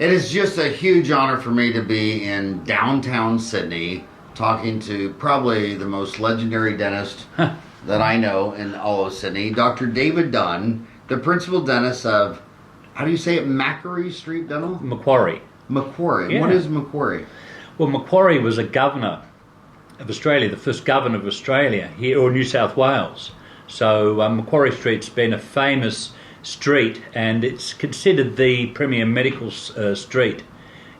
It is just a huge honor for me to be in downtown Sydney talking to probably the most legendary dentist that I know in all of Sydney, Dr. David Dunn, the principal dentist of, how do you say it, Macquarie Street Dental? Macquarie. Macquarie. Yeah. What is Macquarie? Well, Macquarie was a governor of Australia, the first governor of Australia, here, or New South Wales. So Macquarie Street's been a famous street, and it's considered the premier medical street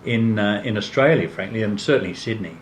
in Australia, frankly, and certainly Sydney.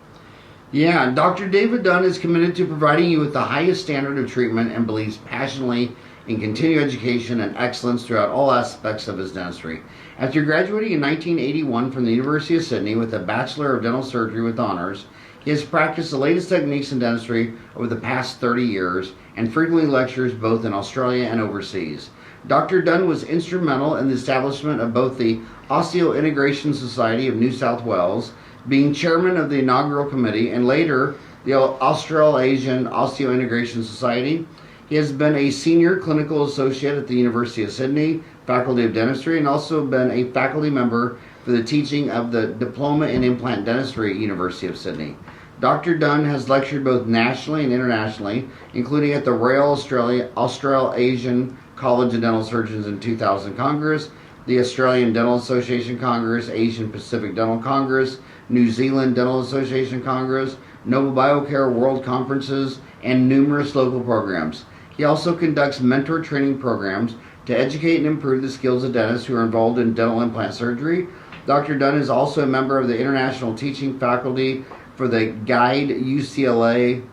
Yeah, Dr. David Dunn is committed to providing you with the highest standard of treatment and believes passionately in continued education and excellence throughout all aspects of his dentistry. After graduating in 1981 from the University of Sydney with a Bachelor of Dental Surgery with honors, he has practiced the latest techniques in dentistry over the past 30 years and frequently lectures both in Australia and overseas. Dr. Dunn was instrumental in the establishment of both the Osseointegration Society of New South Wales, being chairman of the inaugural committee, and later the Australasian Osseointegration Society. He has been a senior clinical associate at the University of Sydney, Faculty of Dentistry, and also been a faculty member for the teaching of the Diploma in Implant Dentistry, University of Sydney. Dr. Dunn has lectured both nationally and internationally, including at the Royal Australasian College of Dental Surgeons in 2000 Congress, the Australian Dental Association Congress, Asian Pacific Dental Congress, New Zealand Dental Association Congress, Noble Biocare World Conferences, and numerous local programs. He also conducts mentor training programs to educate and improve the skills of dentists who are involved in dental implant surgery. Dr. Dunn is also a member of the international teaching faculty for the Guide UCLA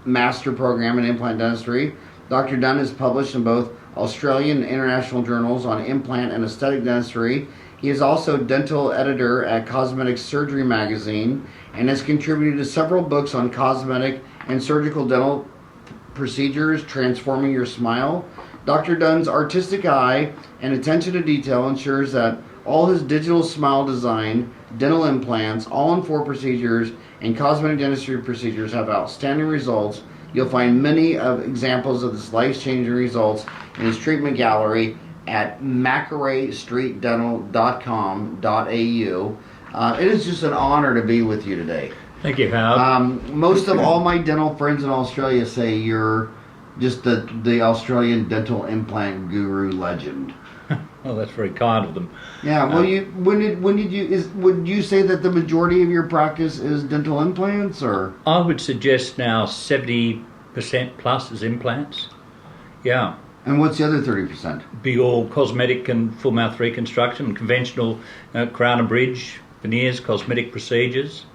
Master Program in Implant Dentistry. Dr. Dunn is published in both Australian and international journals on implant and aesthetic dentistry. He is also dental editor at Cosmetic Surgery magazine and has contributed to several books on cosmetic and surgical dental procedures, transforming your smile. Dr. Dunn's artistic eye and attention to detail ensures that all his digital smile design, dental implants, all-in-4 procedures, and cosmetic dentistry procedures have outstanding results. You'll find many of examples of this life-changing results in his treatment gallery at macquariestreetdental.com.au. It is just an honor to be with you today. Thank you, Howard. Most of all my dental friends in Australia say you're just the Australian dental implant guru legend. Well, that's very kind of them. Yeah. Well, would you say that the majority of your practice is dental implants, or? I would suggest now 70% plus is implants. Yeah. And what's the other 30%? Be all cosmetic and full mouth reconstruction, conventional crown and bridge, veneers, cosmetic procedures.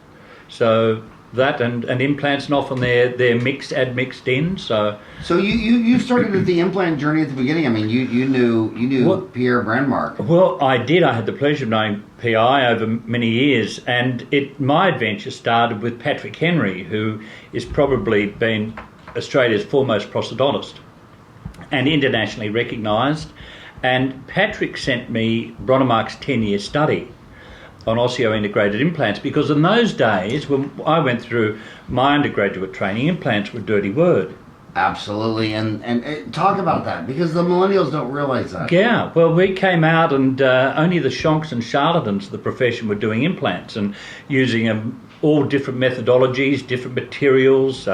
So that and implants, and often they're mixed in. So you started with the implant journey at the beginning. I mean, you knew Pierre Brandmark. Well, I did. I had the pleasure of knowing PI over many years, and my adventure started with Patrick Henry, who is probably been Australia's foremost prosthodontist and internationally recognised. And Patrick sent me Bronnemark's 10-year study on osseointegrated implants, because in those days, when I went through my undergraduate training, implants were a dirty word. Absolutely, and talk about that, because the millennials don't realize that. Yeah, well, we came out and only the shonks and charlatans of the profession were doing implants and using all different methodologies, different materials,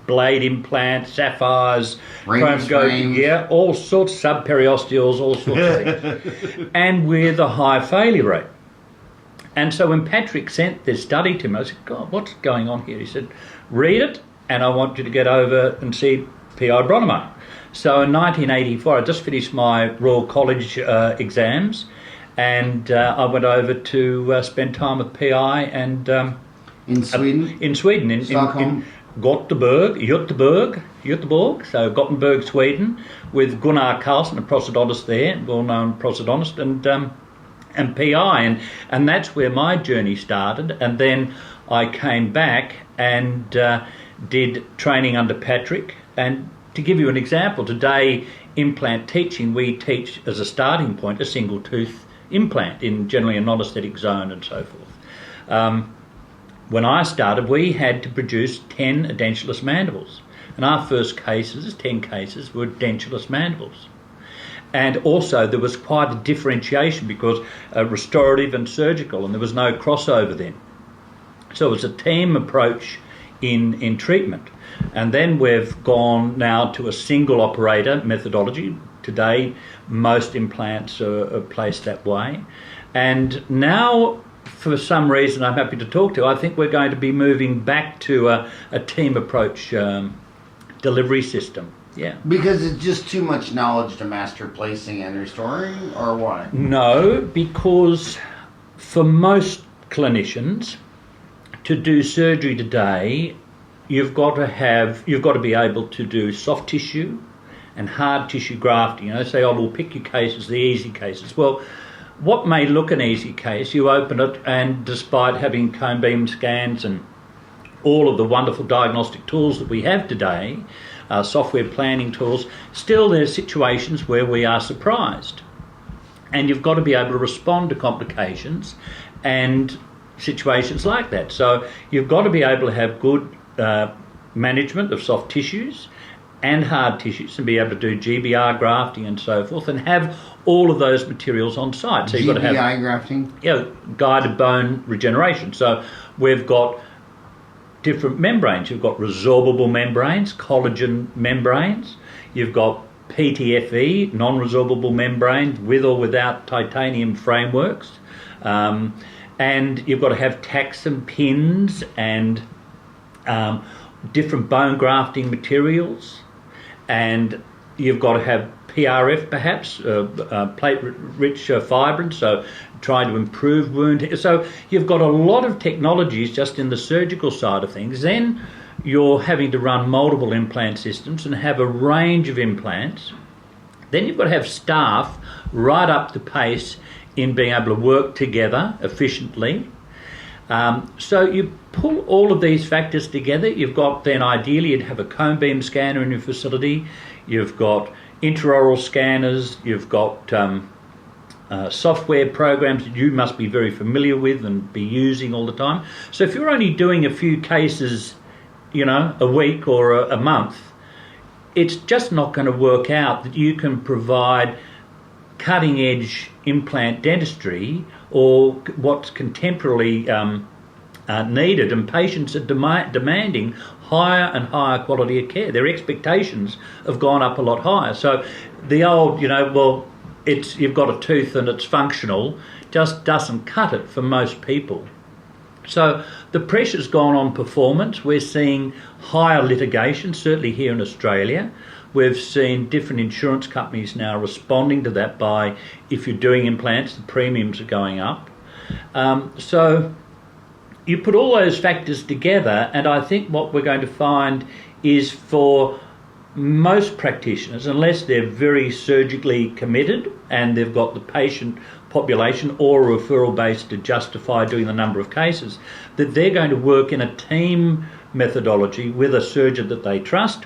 blade implants, sapphires, chrome gold, yeah, all sorts, subperiosteals, all sorts of things, and with a high failure rate. And so when Patrick sent this study to me, I said, God, what's going on here? He said, read it, and I want you to get over and see P.I. Bronnemark. So in 1984, I just finished my Royal College exams, and I went over to spend time with P.I. and in Sweden? In Sweden, in Göteborg, so Gothenburg, Sweden, with Gunnar Carlson, a prosthodontist there, well-known prosthodontist, and PI, and that's where my journey started. And then I came back and did training under Patrick. And to give you an example, today implant teaching, we teach as a starting point a single tooth implant in generally a non-aesthetic zone and so forth. When I started, we had to produce 10 edentulous mandibles, and our first cases, 10 cases, were edentulous mandibles. And also there was quite a differentiation because restorative and surgical, and there was no crossover then. So it was a team approach in treatment. And then we've gone now to a single operator methodology. Today, most implants are placed that way. And now, for some reason I'm happy to talk to, I think we're going to be moving back to a team approach delivery system. Yeah. Because it's just too much knowledge to master placing and restoring, or why? No, because for most clinicians, to do surgery today, you've got to be able to do soft tissue and hard tissue grafting. You know, say, oh, we'll pick your cases, the easy cases. Well, what may look an easy case, you open it, and despite having cone beam scans and all of the wonderful diagnostic tools that we have today, software planning tools, still there's situations where we are surprised. And you've got to be able to respond to complications and situations like that. So you've got to be able to have good management of soft tissues and hard tissues and be able to do GBR grafting and so forth and have all of those materials on site. So you've got to have GBI grafting? Yeah, guided bone regeneration. So we've got different membranes. You've got resorbable membranes, collagen membranes. You've got PTFE, non-resorbable membranes with or without titanium frameworks. And you've got to have tacks and pins and different bone grafting materials. And you've got to have PRF perhaps, plate-rich fibrin, so trying to improve wound. So you've got a lot of technologies just in the surgical side of things. Then you're having to run multiple implant systems and have a range of implants. Then you've got to have staff right up to pace in being able to work together efficiently. So you pull all of these factors together. You've got then ideally you'd have a cone beam scanner in your facility. You've got intraoral scanners. You've got software programs that you must be very familiar with and be using all the time. So if you're only doing a few cases, you know, a week or a month, it's just not going to work out that you can provide cutting edge implant dentistry or what's contemporarily needed, and patients are demanding higher and higher quality of care. Their expectations have gone up a lot higher. So the old, you know, well, you've got a tooth and it's functional, just doesn't cut it for most people. So the pressure's gone on performance. We're seeing higher litigation, certainly here in Australia. We've seen different insurance companies now responding to that by, if you're doing implants, the premiums are going up. So you put all those factors together, and I think what we're going to find is for most practitioners, unless they're very surgically committed and they've got the patient population or a referral base to justify doing the number of cases, that they're going to work in a team methodology with a surgeon that they trust.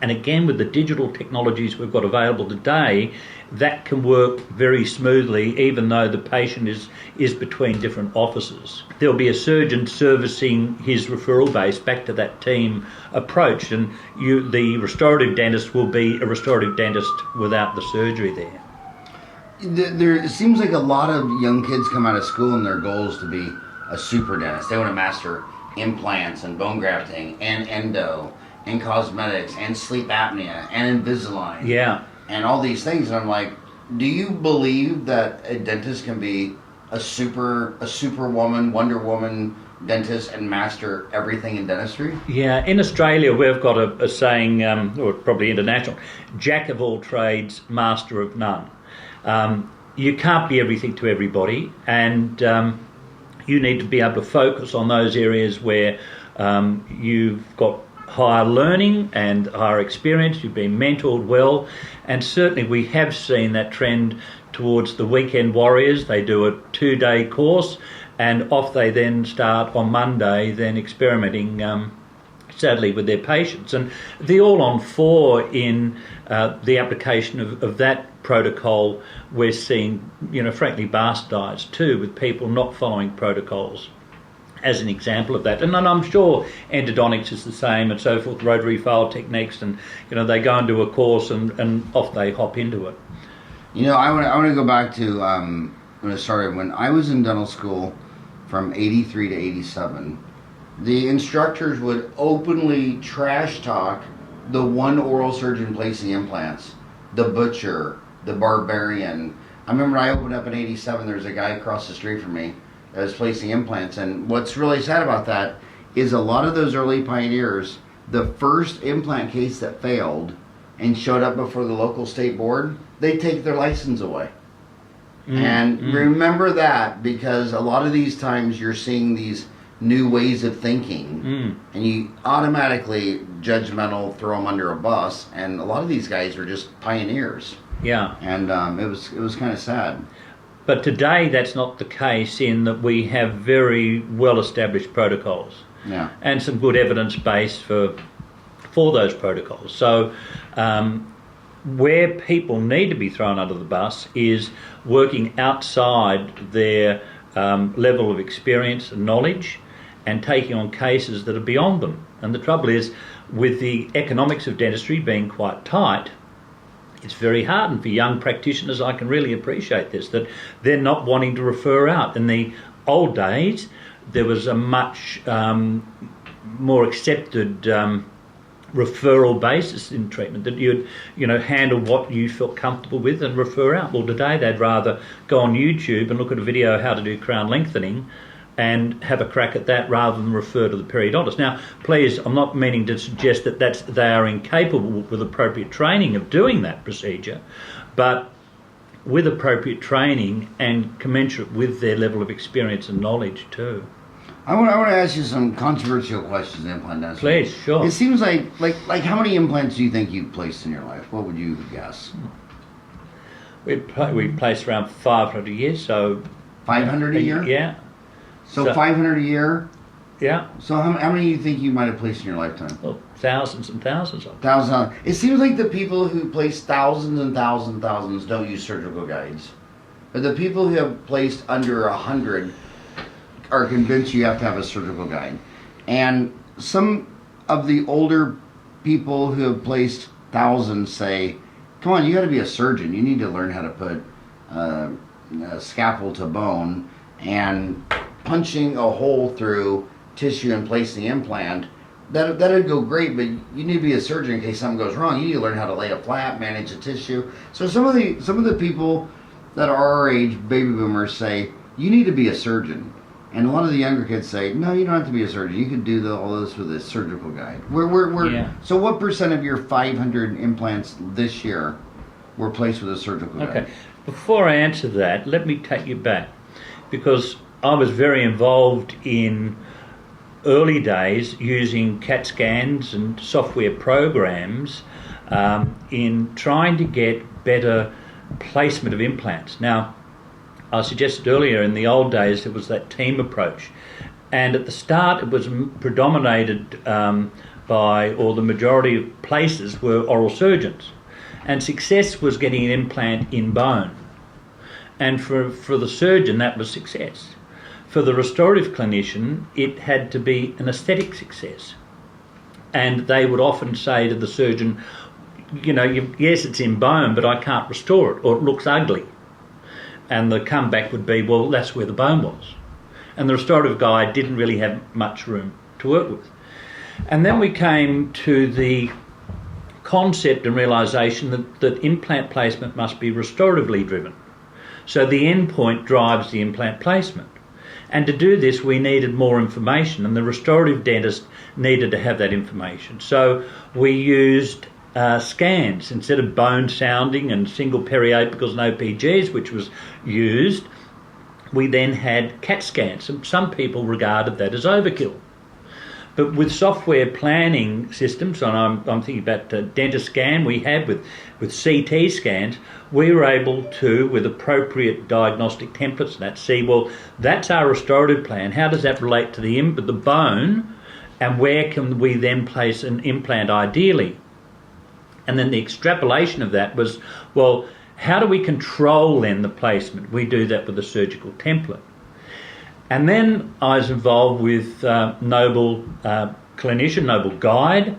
And again, with the digital technologies we've got available today, that can work very smoothly, even though the patient is between different offices. There'll be a surgeon servicing his referral base back to that team approach, and the restorative dentist will be a restorative dentist without the surgery there. It seems like a lot of young kids come out of school and their goal is to be a super dentist. They want to master implants and bone grafting and endo and cosmetics and sleep apnea and Invisalign. Yeah. And all these things. And I'm like, do you believe that a dentist can be a superwoman, Wonder Woman dentist and master everything in dentistry? Yeah, in Australia we've got a saying, or probably international, jack of all trades, master of none. You can't be everything to everybody, and you need to be able to focus on those areas where you've got higher learning and higher experience, you've been mentored well, and certainly we have seen that trend towards the weekend warriors. They do a 2-day course and off they then start on Monday, then experimenting sadly with their patients. And the all on four in the application of that protocol, we're seeing, frankly, bastardised too, with people not following protocols as an example of that. And I'm sure endodontics is the same and so forth, rotary file techniques, and they go into a course and off they hop into it. I want to go back to when I started. When I was in dental school from 83 to 87, the instructors would openly trash talk the one oral surgeon placing implants, the butcher, the barbarian. I remember I opened up in 87, there was a guy across the street from me that was placing implants, and what's really sad about that is a lot of those early pioneers, the first implant case that failed and showed up before the local state board, they take their license away. Remember that, because a lot of these times you're seeing these new ways of thinking and you automatically judgmental, throw them under a bus, and a lot of these guys are just pioneers. Yeah. And it was kind of sad. But today that's not the case, in that we have very well established protocols. Yeah. And some good evidence base for those protocols. So where people need to be thrown under the bus is working outside their level of experience and knowledge, and taking on cases that are beyond them. And the trouble is, with the economics of dentistry being quite tight, it's very hard, and for young practitioners I can really appreciate this, that they're not wanting to refer out. In the old days there was a much more accepted referral basis in treatment, that you'd handle what you felt comfortable with and refer out. Well, today they'd rather go on YouTube and look at a video how to do crown lengthening and have a crack at that rather than refer to the periodontist. Now, please, I'm not meaning to suggest that they are incapable with appropriate training of doing that procedure, but with appropriate training and commensurate with their level of experience and knowledge too. I want to ask you some controversial questions in implant dentistry. Please, sure. It seems like how many implants do you think you've placed in your life? What would you guess? We place around 500 a year, so... 500 a year? Yeah. So 500 a year? Yeah. So how many do you think you might have placed in your lifetime? Well, thousands and thousands of them. Thousands. It seems like the people who place thousands and thousands and thousands don't use surgical guides. But the people who have placed under 100 are convinced you have to have a surgical guide. And some of the older people who have placed thousands say, come on, you got to be a surgeon. You need to learn how to put a scalpel to bone, and punching a hole through tissue and placing the implant, that'd go great, but you need to be a surgeon in case something goes wrong. You need to learn how to lay a flat, manage the tissue. So some of the people that are our age, baby boomers, say you need to be a surgeon. And a lot of the younger kids say, no, you don't have to be a surgeon. You can do all this with a surgical guide. Yeah. So what percent of your 500 implants this year were placed with a surgical guide? Okay. Before I answer that, let me take you back, because I was very involved in early days using CAT scans and software programs in trying to get better placement of implants. Now, I suggested earlier, in the old days there was that team approach, and at the start it was predominated by, or the majority of places were oral surgeons, and success was getting an implant in bone, and for the surgeon that was success. For the restorative clinician it had to be an aesthetic success, and they would often say to the surgeon, yes, it's in bone, but I can't restore it, or it looks ugly. And the comeback would be, well, that's where the bone was. And the restorative guy didn't really have much room to work with. And then we came to the concept and realisation that implant placement must be restoratively driven. So the end point drives the implant placement. And to do this, we needed more information, and the restorative dentist needed to have that information. So we used scans instead of bone sounding and single periapicals and OPGs, which was used. We then had CAT scans, and some people regarded that as overkill. But with software planning systems, and I'm thinking about Dentiscan we had with CT scans, we were able to, with appropriate diagnostic templates, and see, well, that's our restorative plan. How does that relate to the bone, and where can we then place an implant ideally? And then the extrapolation of that was, well, how do we control then the placement? We do that with a surgical template. And then I was involved with Noble Clinician, Noble Guide,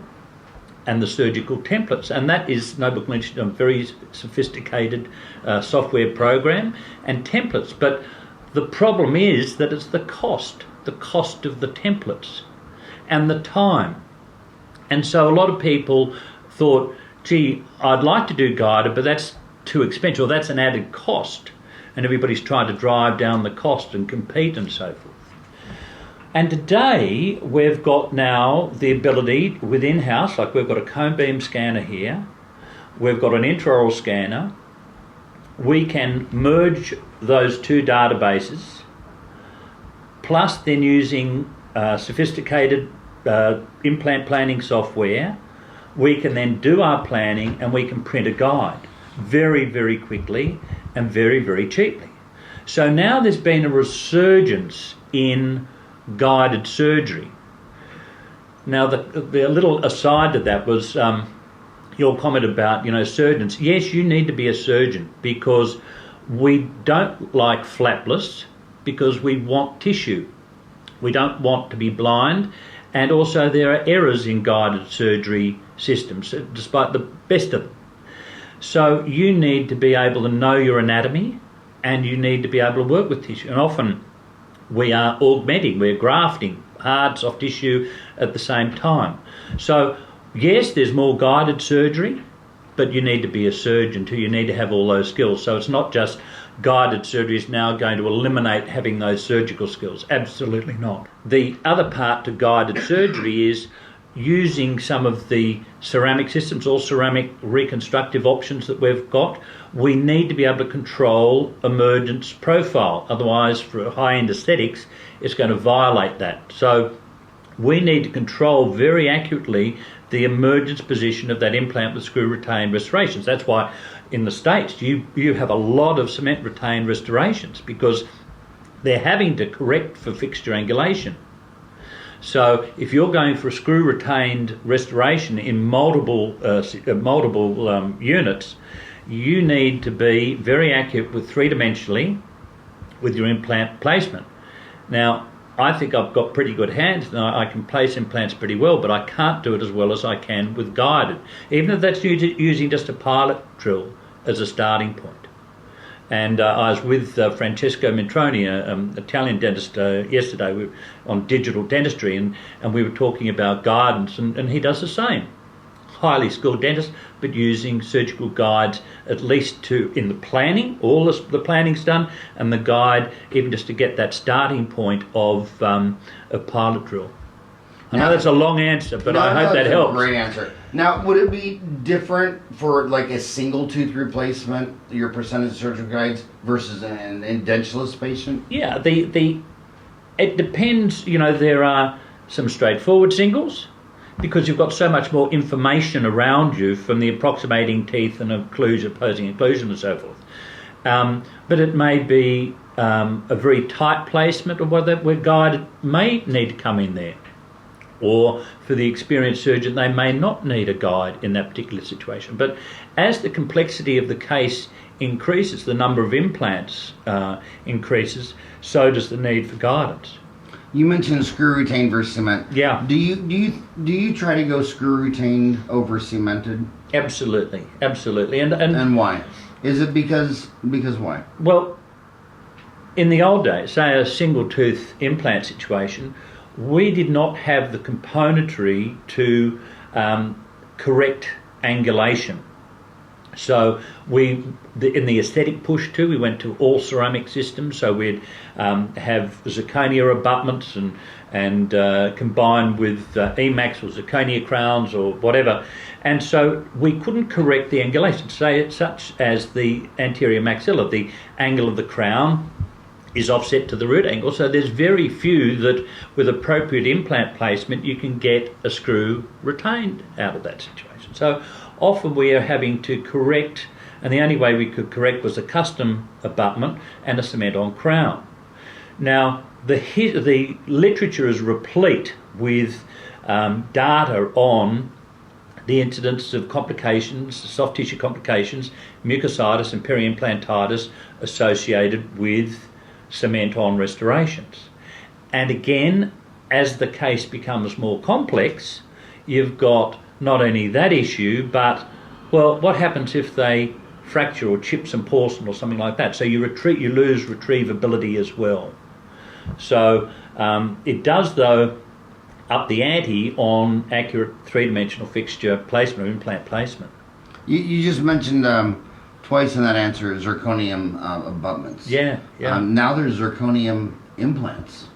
and the surgical templates, and that is Noble mentioned a very sophisticated software program and templates. But the problem is that it's the cost of the templates and the time. And so a lot of people thought, gee, I'd like to do guided, but that's too expensive, or that's an added cost, and everybody's trying to drive down the cost and compete and so forth. And today we've got now the ability within house, like we've got a cone beam scanner here, we've got an intraoral scanner, we can merge those two databases, plus then using sophisticated implant planning software, we can then do our planning and we can print a guide very, very quickly and very, very cheaply. So now there's been a resurgence in guided surgery. Now the little aside to that was your comment about, surgeons. Yes, you need to be a surgeon because we don't like flapless, because we want tissue. We don't want to be blind, and also there are errors in guided surgery systems, despite the best of them. So you need to be able to know your anatomy, and you need to be able to work with tissue. And often we are augmenting, we're grafting hard, soft tissue at the same time. So yes, there's more guided surgery, but you need to be a surgeon too. You need to have all those skills. So it's not just guided surgery is now going to eliminate having those surgical skills. Absolutely not. The other part to guided surgery is using some of the ceramic systems, all ceramic reconstructive options that we've got. We need to be able to control emergence profile. Otherwise, for high-end aesthetics, it's going to violate that. So we need to control very accurately the emergence position of that implant with screw retained restorations. That's why in the States you have a lot of cement retained restorations, because they're having to correct for fixture angulation. So if you're going for a screw retained restoration in multiple units, you need to be very accurate with three-dimensionally with your implant placement. Now, I think I've got pretty good hands and I can place implants pretty well, but I can't do it as well as I can with guided, even if that's using just a pilot drill as a starting point. And I was with Francesco Mintroni, an Italian dentist, yesterday on digital dentistry, and we were talking about guidance, and he does the same. Highly skilled dentist, but using surgical guides at least in the planning, all the planning's done, and the guide even just to get that starting point of a pilot drill. I know that's a long answer, but I hope that helps. Great answer. Now, would it be different for like a single tooth replacement, your percentage of surgical guides, versus an edentulous patient? Yeah, it depends. There are some straightforward singles, because you've got so much more information around you from the approximating teeth and occlusion, opposing occlusion and so forth. But it may be a very tight placement, or where guided may need to come in there. Or for the experienced surgeon, they may not need a guide in that particular situation. But as the complexity of the case increases, the number of implants increases, so does the need for guidance. You mentioned screw retained versus cement. Yeah. Do you try to go screw retained over cemented? Absolutely. And why? Is it because why? Well, in the old days, say a single tooth implant situation, we did not have the componentry to correct angulation. So in the aesthetic push too, we went to all ceramic systems. So we'd have zirconia abutments and combined with Emax or zirconia crowns or whatever. And so we couldn't correct the angulation, say such as the anterior maxilla, the angle of the crown is offset to the root angle, so there's very few that with appropriate implant placement you can get a screw retained out of that situation. So often we are having to correct, and the only way we could correct was a custom abutment and a cement-on crown. Now the literature is replete with data on the incidence of complications, soft tissue complications, mucositis and peri-implantitis associated with cement-on restorations. And again, as the case becomes more complex, you've got not only that issue, but, well, what happens if they fracture or chip some porcelain or something like that? So you lose retrievability as well. So it does, though, up the ante on accurate three-dimensional fixture placement or implant placement. You just mentioned twice in that answer zirconium abutments. Yeah. Now there's zirconium implants.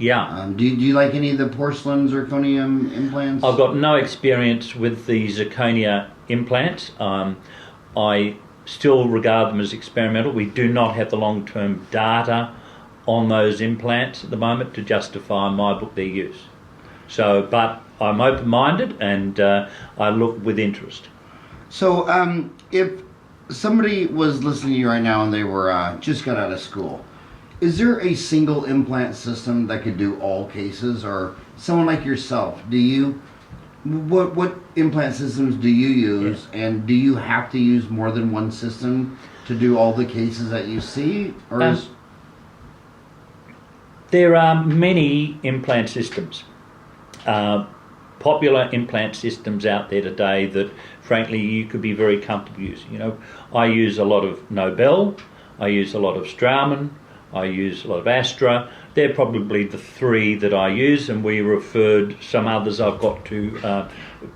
Yeah. Do you like any of the porcelain zirconium implants? I've got no experience with the zirconia implants. I still regard them as experimental. We do not have the long-term data on those implants at the moment to justify my book their use. So, but I'm open-minded and I look with interest. So, if somebody was listening to you right now and they were just got out of school, is there a single implant system that could do all cases, or someone like yourself? What implant systems do you use, and do you have to use more than one system to do all the cases that you see, or there are many implant systems, popular implant systems out there today that, frankly, you could be very comfortable using. I use a lot of Nobel, I use a lot of Straumann, I use a lot of Astra. They're probably the three that I use, and we referred some others I've got to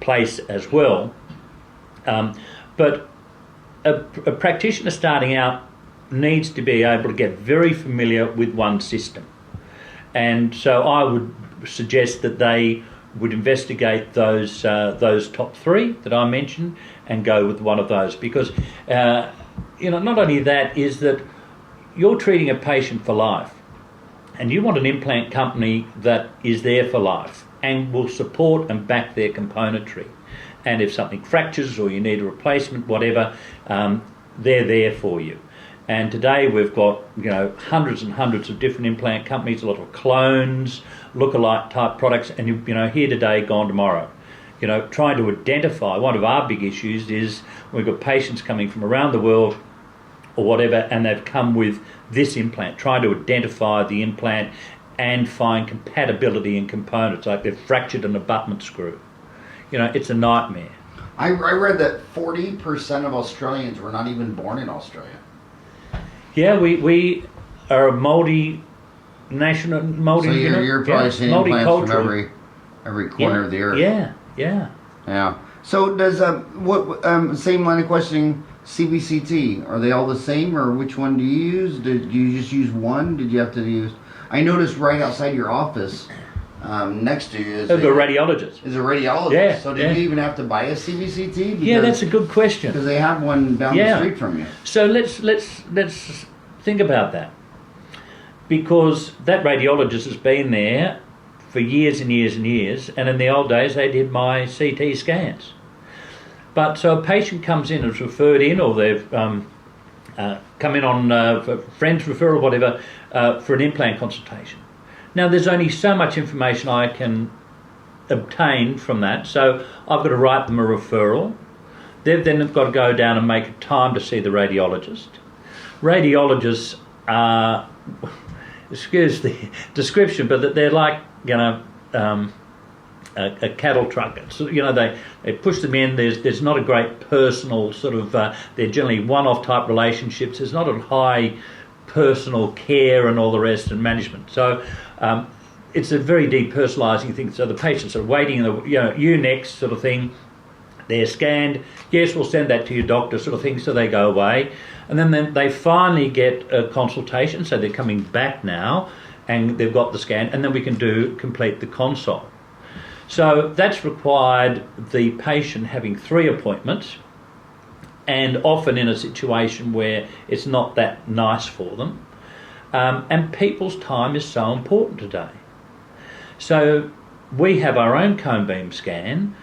place as well. But a practitioner starting out needs to be able to get very familiar with one system. And so I would suggest that they would investigate those top three that I mentioned and go with one of those, because not only that is that you're treating a patient for life, and you want an implant company that is there for life and will support and back their componentry. And if something fractures or you need a replacement, whatever, they're there for you. And today we've got hundreds and hundreds of different implant companies, a lot of clones, look-alike type products, and here today, gone tomorrow. Trying to identify, one of our big issues is we've got patients coming from around the world or whatever, and they've come with this implant, trying to identify the implant and find compatibility in components, like they've fractured an abutment screw. It's a nightmare. I read that 40% of Australians were not even born in Australia. Yeah, we are a multi. So you're probably seeing implants from every corner of the earth. Yeah. So does same line of questioning, CBCT, are they all the same, or which one do you use? Did you just use one? Did you have to use? I noticed right outside your office, next to you is a radiologist. Is a radiologist. Yeah. So did you even have to buy a CBCT? Yeah, that's a good question. Because they have one down the street from you. So let's think about that, because that radiologist has been there for years and years and years, and in the old days they did my CT scans. But so a patient comes in and is referred in, or they've come in on for friends referral, whatever, for an implant consultation. Now there's only so much information I can obtain from that, so I've got to write them a referral. They've then got to go down and make a time to see the radiologist. Radiologists are, excuse the description, but they're like, a cattle truck. So, they push them in. There's not a great personal sort of. They're generally one-off type relationships. There's not a high personal care and all the rest and management. So it's a very depersonalising thing. So the patients are waiting in the you next sort of thing. They're scanned. Yes, we'll send that to your doctor sort of thing. So they go away, and then they finally get a consultation. So they're coming back now, and they've got the scan, and then we can complete the consult. So that's required the patient having 3 appointments, and often in a situation where it's not that nice for them. And people's time is so important today. So we have our own cone beam scan,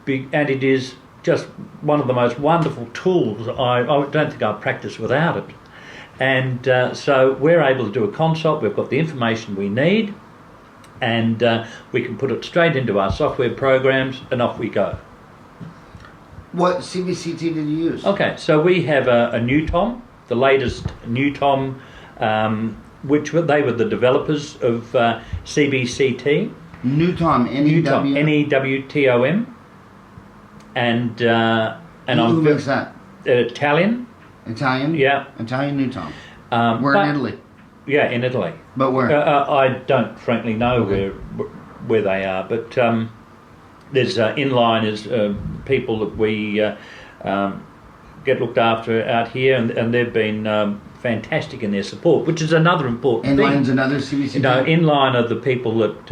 and it is just one of the most wonderful tools. I don't think I'd practice without it. And so we're able to do a consult. We've got the information we need, and we can put it straight into our software programs, and off we go. What CBCT did you use? Okay, so we have a NewTom, the latest NewTom, which they were the developers of CBCT. NewTom, N-E-W? NewTom, N-E-W-T-O-M. and Who I'm makes that? Italian. Italian? Yeah. Italian New Tom. We're in Italy. Yeah, in Italy. But where? I don't frankly know where they are, but there's inliners, people that we get looked after out here, and they've been fantastic in their support, which is another important thing. Inline's another CBC? No, inline are the people that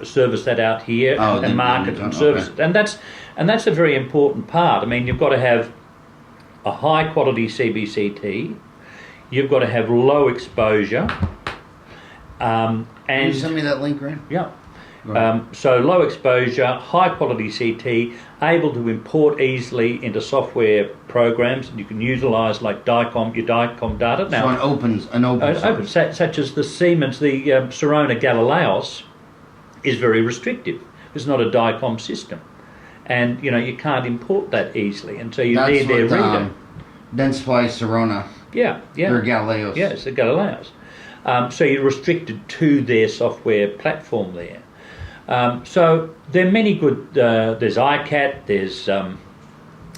service that out here and market and service it, and that's a very important part. I mean, you've got to have a high quality CBCT. You've got to have low exposure. Can you send me that link, Ryan? Yeah. So low exposure, high quality CT, able to import easily into software programs that you can utilise like your DICOM data. Now, So an open source. such as the Siemens, the Sirona Galileos is very restrictive. It's not a DICOM system. And, you can't import that easily. And so you need their reader. Dentsply Sirona. Yeah. They're Galileos. Yes, the Galileos. So you're restricted to their software platform there. So there are many good, there's ICAT, there's some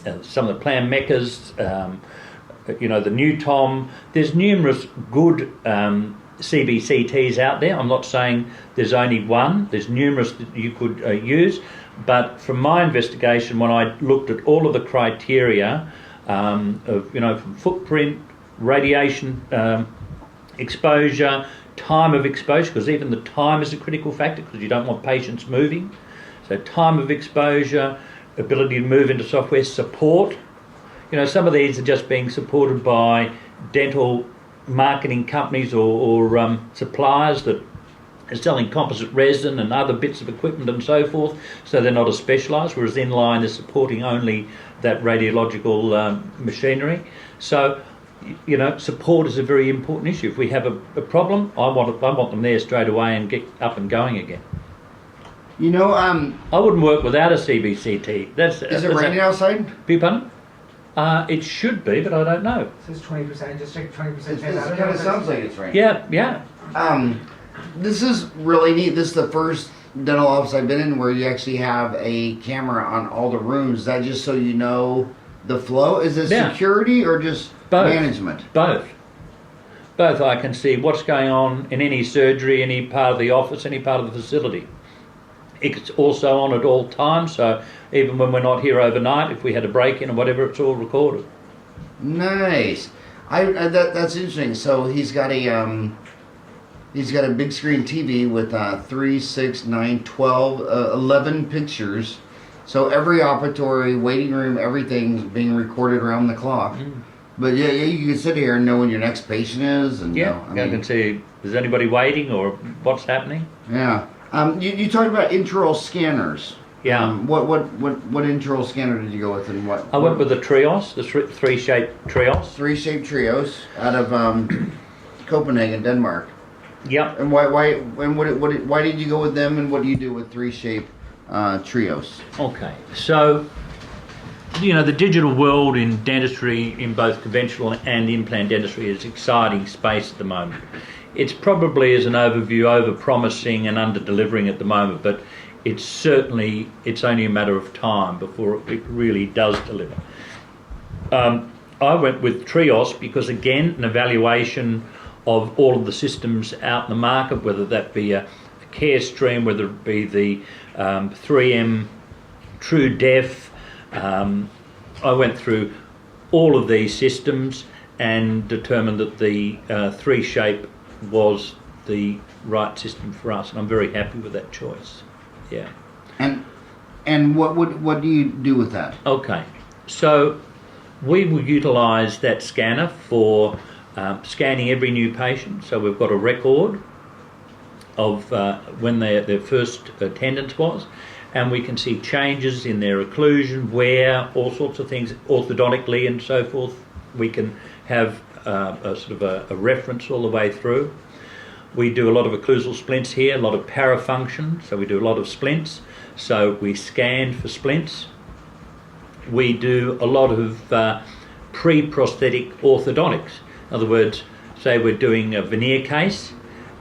of the Plan Meccas, the New Tom. There's numerous good CBCTs out there. I'm not saying there's only one. There's numerous that you could use. But from my investigation, when I looked at all of the criteria from footprint, radiation exposure, time of exposure, because even the time is a critical factor because you don't want patients moving. So time of exposure, ability to move into software, support. Some of these are just being supported by dental marketing companies or suppliers that are selling composite resin and other bits of equipment and so forth, so they're not as specialised, whereas Inline is supporting only that radiological machinery. So support is a very important issue. If we have a problem, I want them there straight away and get up and going again. I wouldn't work without a CBCT. Is it raining outside? Beg your pardon? It should be, but I don't know. It says 20%, just take 20%. It kind of sounds like it's raining. Yeah. This is really neat. This is the first dental office I've been in where you actually have a camera on all the rooms. Is that just so you know the flow? Is it security or just management? Both. I can see what's going on in any surgery, any part of the office, any part of the facility. It's also on at all times, so even when we're not here overnight, if we had a break-in or whatever, it's all recorded. Nice. That's interesting. So he's got a big screen TV with 3, 6, 9, 12, 11 pictures. So every operatory, waiting room, everything's being recorded around the clock. But yeah, you can sit here and know when your next patient is, and I can see is anybody waiting or what's happening. Yeah. You talked about intraoral scanners. Yeah. What intraoral scanner did you go with, and what? I went with the Trios, the three-shaped Trios. Three-shaped Trios out of Copenhagen, Denmark. Yep. And why did you go with them, and what do you do with three-shaped Trios? Okay, so the digital world in dentistry, in both conventional and implant dentistry, is an exciting space at the moment. It's probably, as an overview, over-promising and under-delivering at the moment, but it's only a matter of time before it really does deliver. I went with Trios because, again, an evaluation of all of the systems out in the market, whether that be a Carestream, whether it be the 3M True Def. I went through all of these systems and determined that the 3-shape was the right system for us, and I'm very happy with that choice. Yeah. And what do you do with that? Okay, so we will utilise that scanner for scanning every new patient. So we've got a record of when their first attendance was, and we can see changes in their occlusion, wear, all sorts of things, orthodontically and so forth. We can have a sort of a reference all the way through. We do a lot of occlusal splints here, a lot of parafunction, so we do a lot of splints. So we scan for splints. We do a lot of pre-prosthetic orthodontics. In other words, say we're doing a veneer case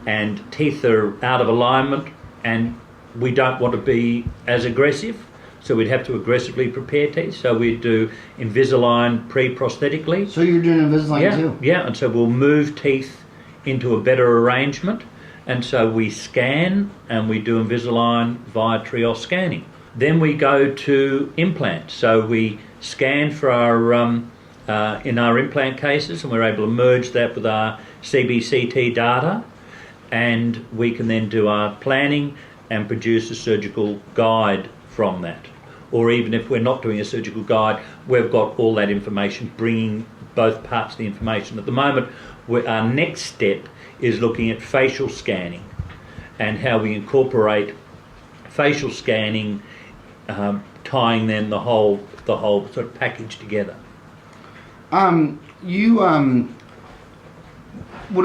and teeth are out of alignment and we don't want to be as aggressive, So we'd have to aggressively prepare teeth. So we'd do Invisalign pre-prosthetically. So you're doing Invisalign too? Yeah, and so we'll move teeth into a better arrangement. And so we scan and we do Invisalign via trios scanning. Then we go to implants. So we scan for our in our implant cases, and we're able to merge that with our CBCT data, and we can then do our planning and produce a surgical guide from that. Or even if we're not doing a surgical guide, we've got all that information, bringing both parts of the information. At the moment, our next step is looking at facial scanning and how we incorporate facial scanning, tying then the whole sort of package together. What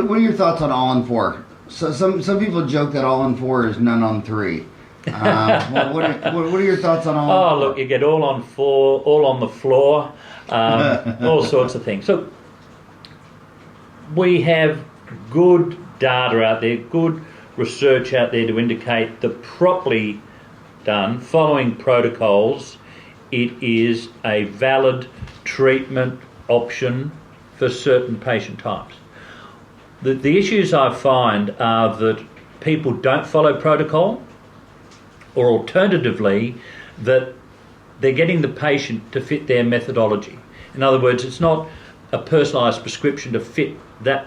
are your thoughts on all-on-4? So some people joke that all-on-4 is none on 3. What are your thoughts on all-on-4? Oh, look, you get all on 4, all on the floor, all sorts of things. So we have good data out there, good research out there to indicate that properly done, following protocols, it is a valid treatment option for certain patient types. The issues I find are that people don't follow protocol, or alternatively, that they're getting the patient to fit their methodology. In other words, it's not a personalised prescription to fit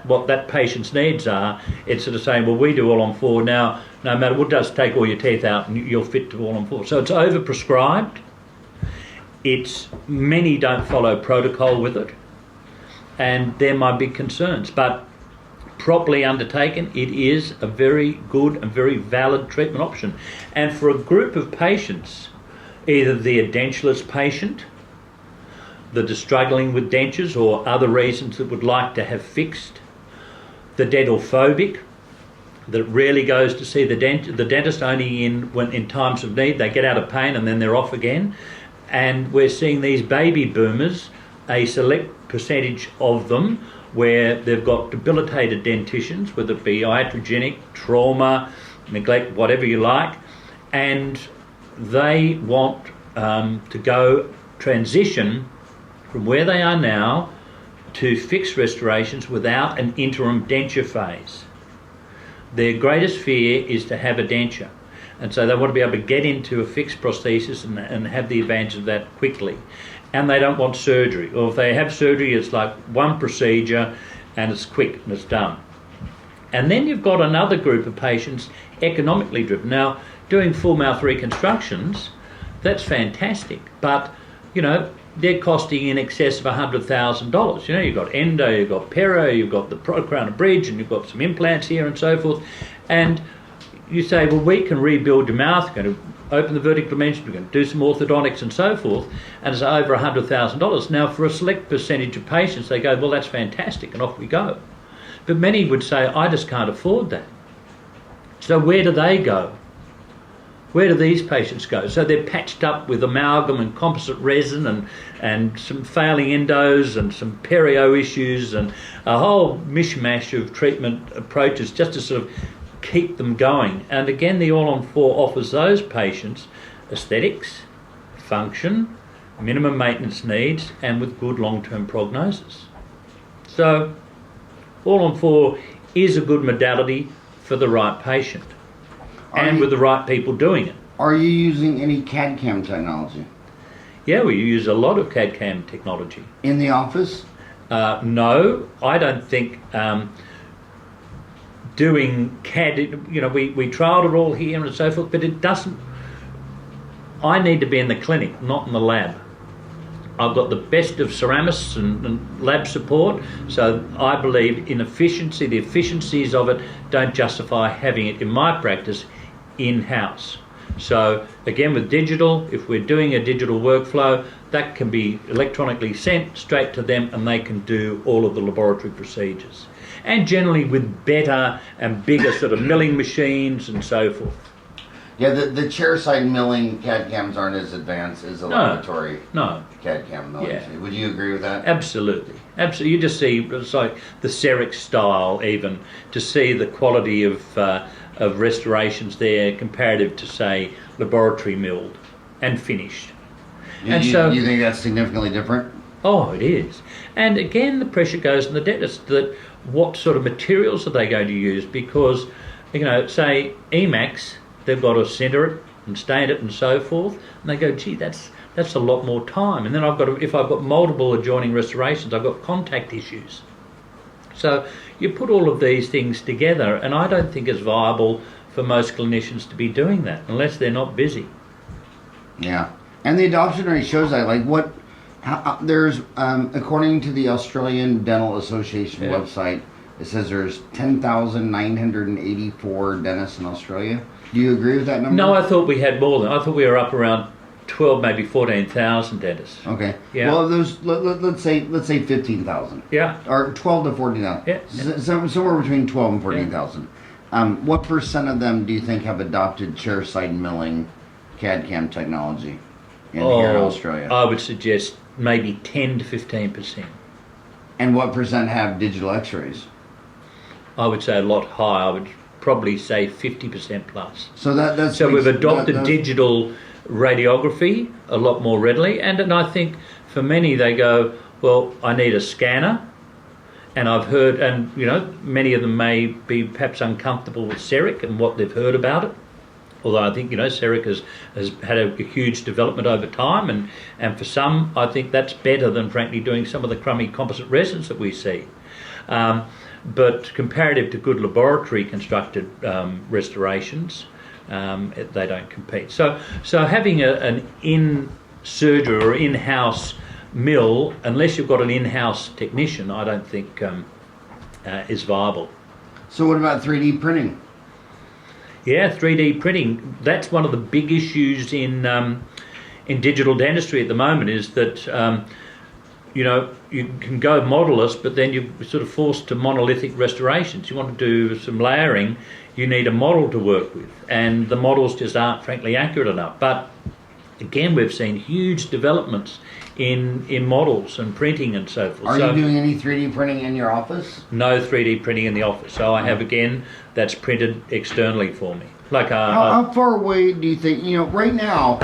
what that patient's needs are. It's sort of saying, well, we do all on 4 now, no matter what, does take all your teeth out and you'll fit to all on 4. So it's overprescribed. Many don't follow protocol with it, and they're my big concerns. But properly undertaken, it is a very good and very valid treatment option. And for a group of patients, either the edentulous patient that is struggling with dentures or other reasons that would like to have fixed, the dental phobic that rarely goes to see the dentist only in times of need, they get out of pain and then they're off again. And we're seeing these baby boomers, a select percentage of them, where they've got debilitated dentitions, whether it be iatrogenic, trauma, neglect, whatever you like, and they want to go transition from where they are now to fixed restorations without an interim denture phase. Their greatest fear is to have a denture, and so they want to be able to get into a fixed prosthesis and have the advantage of that quickly. And they don't want surgery, or if they have surgery, it's like one procedure and it's quick and it's done. And then you've got another group of patients economically driven. Now, doing full mouth reconstructions, that's fantastic, but they're costing in excess of $100,000. You've got endo, you've got peri, you've got the crown and bridge, and you've got some implants here and so forth. And you say, well, we can rebuild your mouth, we're going to open the vertical dimension, we're going to do some orthodontics and so forth, and it's over $100,000. Now, for a select percentage of patients, they go, well, that's fantastic, and off we go. But many would say, I just can't afford that. So where do they go? Where do these patients go? So they're patched up with amalgam and composite resin and some failing endos and some perio issues and a whole mishmash of treatment approaches just to sort of keep them going. And again, the all-on-4 offers those patients aesthetics, function, minimum maintenance needs, and with good long-term prognosis. So all-on-4 is a good modality for the right patient and with the right people doing it. Are you using any CAD-CAM technology? Yeah, we use a lot of CAD-CAM technology. In the office? No, I don't think doing CAD, we trialled it all here and so forth, but it doesn't. I need to be in the clinic, not in the lab. I've got the best of ceramists and lab support, so I believe in efficiency. The efficiencies of it don't justify having it in my practice in-house. So again, with digital, if we're doing a digital workflow, that can be electronically sent straight to them and they can do all of the laboratory procedures. And generally with better and bigger sort of milling machines and so forth. Yeah, the chairside milling CAD-CAMs aren't as advanced as the laboratory CAD-CAM milling. Yeah. Would you agree with that? Absolutely. Absolutely. You just see, it's like the CEREC style even, to see the quality of restorations there comparative to, say, laboratory milled. and finished. You, And you, so, you think that's significantly different? oh, it is. And again, the pressure goes on the dentist that what sort of materials are they going to use? Because, say EMAX, they've got to centre it and stain it and so forth, and they go, gee, that's a lot more time. And then if I've got multiple adjoining restorations, I've got contact issues. So you put all of these things together, and I don't think it's viable for most clinicians to be doing that unless they're not busy. Yeah, and the adoption rate shows that. There's according to the Australian Dental Association website, it says there's 10,984 dentists in Australia. Do you agree with that number? No, I thought we had more than. I thought we were up around 12, maybe 14,000 dentists. Okay. Yeah. Well, let's say 15,000. Yeah. Or 12 to 14,000. Yeah. Somewhere between 12 and 14,000. What percent of them do you think have adopted chairside milling CAD/CAM technology here in Australia? I would suggest maybe 10 to 15%. And what percent have digital X-rays? I would say a lot higher. I would probably say 50% plus. So that's So we've adopted digital radiography a lot more readily, and I think for many they go, well, I need a scanner, and I've heard, and many of them may be perhaps uncomfortable with CEREC and what they've heard about it, although I think CEREC has had a huge development over time, and for some I think that's better than frankly doing some of the crummy composite resins that we see. But comparative to good laboratory constructed restorations, they don't compete. So having an in-surgery or in-house mill, unless you've got an in-house technician, I don't think is viable. So what about 3D printing? Yeah, 3D printing. That's one of the big issues in digital dentistry at the moment, is that you can go modeless, but then you're sort of forced to monolithic restorations. You want to do some layering, you need a model to work with, and the models just aren't frankly accurate enough. But again, we've seen huge developments in models and printing and so forth. Are you doing any 3D printing in your office? No 3D printing in the office. So I have, again, that's printed externally for me. How far away do you think, right now,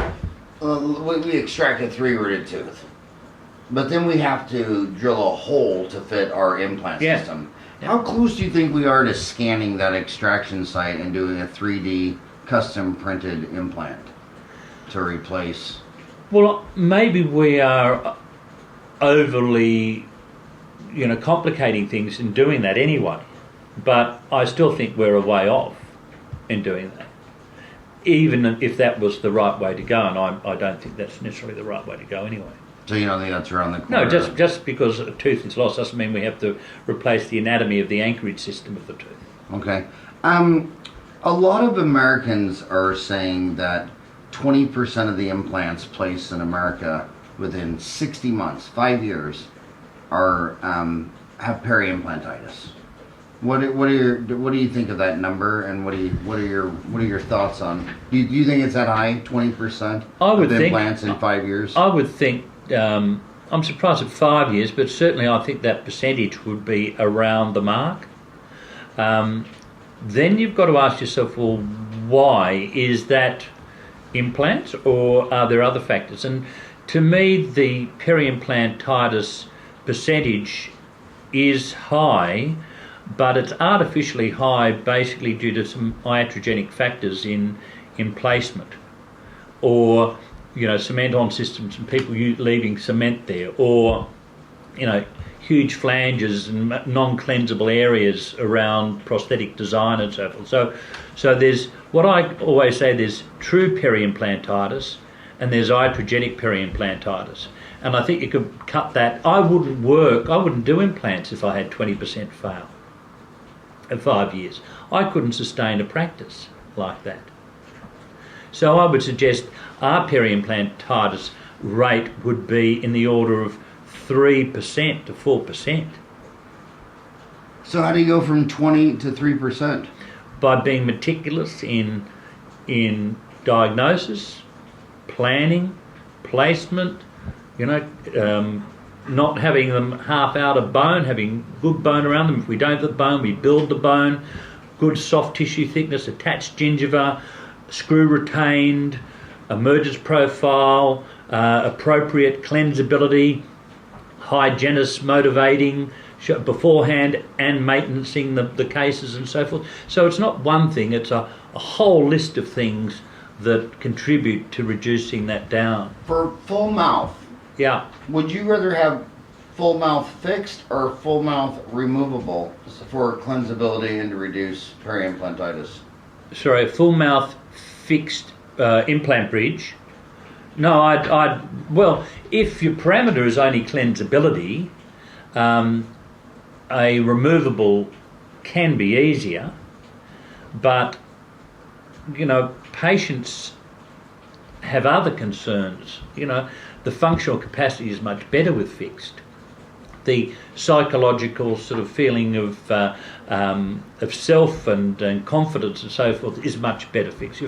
we extract a 3-rooted tooth, but then we have to drill a hole to fit our implant system. Yeah. How close do you think we are to scanning that extraction site and doing a 3D custom printed implant to replace? Well, maybe we are overly, complicating things in doing that anyway. But I still think we're a way off in doing that, even if that was the right way to go. And I don't think that's necessarily the right way to go anyway. So you don't think that's around the corner? No, just because a tooth is lost doesn't mean we have to replace the anatomy of the anchorage system of the tooth. Okay. A lot of Americans are saying that 20% of the implants placed in America within 60 months, 5 years, have peri-implantitis. What do you think of that number, and what are your thoughts on? Do you think it's that high, 20% of implants in 5 years? I would think. I'm surprised at 5 years, but certainly I think that percentage would be around the mark. Then you've got to ask yourself, well, why is that? Implants, or are there other factors? And to me, the peri-implantitis percentage is high, but it's artificially high basically due to some iatrogenic factors in placement, or cement on systems and people leaving cement there, or huge flanges and non-cleansable areas around prosthetic design and so forth. So there's what I always say, there's true peri-implantitis and there's iatrogenic peri-implantitis. And I think you could cut that. I wouldn't do implants if I had 20% fail in 5 years. I couldn't sustain a practice like that. So I would suggest our peri-implantitis rate would be in the order of 3% to 4%. So how do you go from 20 to 3%? By being meticulous in diagnosis, planning, placement, not having them half out of bone, having good bone around them. If we don't have the bone, we build the bone, good soft tissue thickness, attached gingiva, screw retained, emergence profile, appropriate cleansability, hygienist motivating beforehand and maintenancing the cases and so forth. So it's not one thing, it's a whole list of things that contribute to reducing that down. For full mouth, Yeah. would you rather have full mouth fixed or full mouth removable for cleansability and to reduce peri-implantitis? Sorry, full mouth fixed implant bridge. No, well, if your parameter is only cleansability, a removable can be easier, but patients have other concerns. The functional capacity is much better with fixed. The psychological sort of feeling of self and confidence and so forth is much better fixed.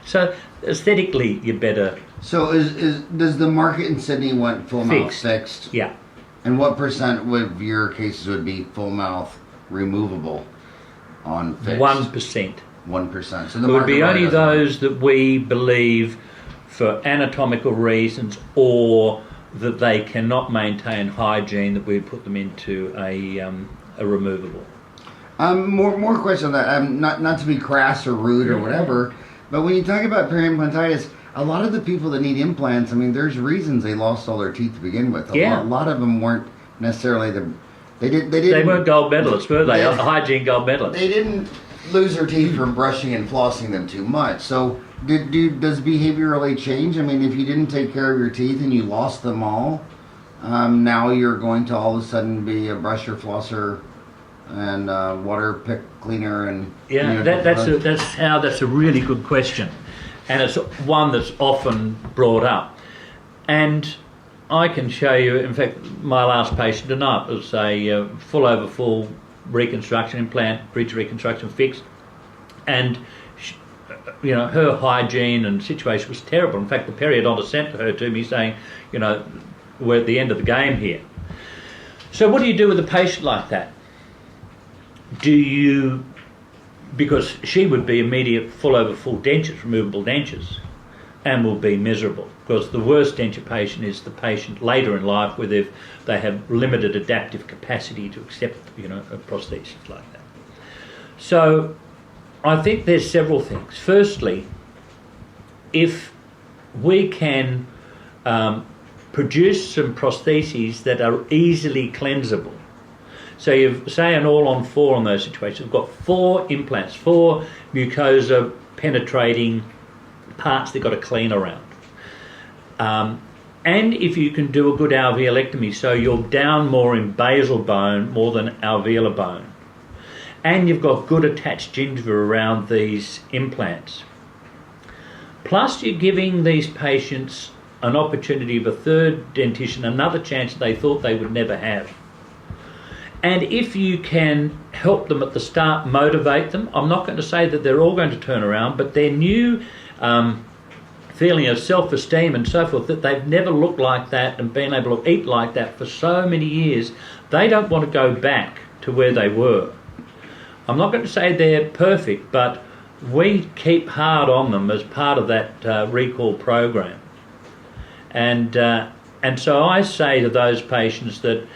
So aesthetically, you're better. So does the market in Sydney want full mouth Fixed. fixed? Yeah. And what percent of your cases would be full mouth removable on fixed? 1%. 1%. So It the would be market only doesn't- those that we believe for anatomical reasons or that they cannot maintain hygiene that we put them into a removable. More questions on that. Not to be crass or rude or whatever, but when you talk about peri-implantitis, a lot of the people that need implants, I mean, there's reasons they lost all their teeth to begin with. A lot of them weren't necessarily They weren't gold medalists, were they? Hygiene gold medalists. They didn't lose their teeth from brushing and flossing them too much. So does behavior really change? I mean, if you didn't take care of your teeth and you lost them all, now you're going to all of a sudden be a brusher, flosser, and water pick cleaner, and that's a really good question, and it's one that's often brought up. And I can show you. In fact, my last patient tonight was a full over full reconstruction implant, bridge reconstruction fixed, and her hygiene and situation was terrible. In fact, the periodontist sent her to me saying, we're at the end of the game here. So what do you do with a patient like that? Because she would be immediate full over full dentures, removable dentures, and will be miserable, because the worst denture patient is the patient later in life where they have limited adaptive capacity to accept a prosthesis like that. So I think there's several things. Firstly, if we can produce some prostheses that are easily cleansable. So you've, say, an all-on-4 on those situations. We've got 4 implants, 4 mucosa penetrating parts they've got to clean around. And if you can do a good alveolectomy, so you're down more in basal bone more than alveolar bone, and you've got good attached gingiva around these implants, plus you're giving these patients an opportunity of a third dentition, another chance they thought they would never have. And if you can help them at the start, motivate them, I'm not going to say that they're all going to turn around, but their new feeling of self-esteem and so forth, that they've never looked like that and been able to eat like that for so many years, they don't want to go back to where they were. I'm not going to say they're perfect, but we keep hard on them as part of that recall program. And so I say to those patients that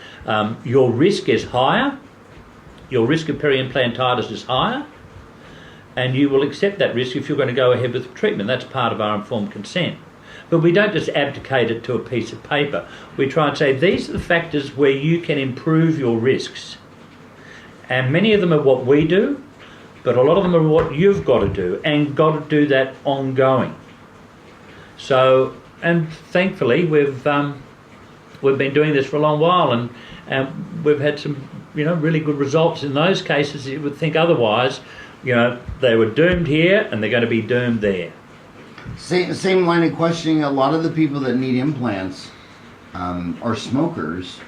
your risk is higher, your risk of peri-implantitis is higher, and you will accept that risk if you're going to go ahead with treatment. That's part of our informed consent. But we don't just abdicate it to a piece of paper. We try and say these are the factors where you can improve your risks. And many of them are what we do, but a lot of them are what you've got to do, and got to do that ongoing. So, and thankfully we've been doing this for a long while, and we've had some really good results in those cases. You would think otherwise, they were doomed here and they're going to be doomed there. Same line of questioning. A lot of the people that need implants are smokers,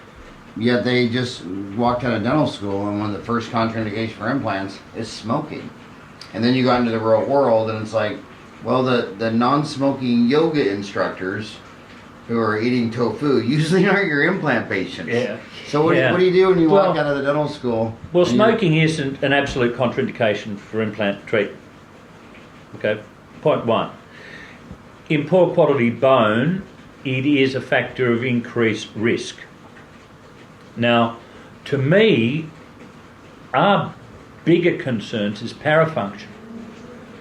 yet they just walked out of dental school, and one of the first contraindications for implants is smoking. And then you go into the real world and it's like, well, the non-smoking yoga instructors who are eating tofu usually aren't your implant patients. Yeah. So what do you do when you walk out of the dental school? Well, smoking is an absolute contraindication for implant treatment. Okay, point 1. in poor quality bone, it is a factor of increased risk. Now, to me, our bigger concerns is parafunction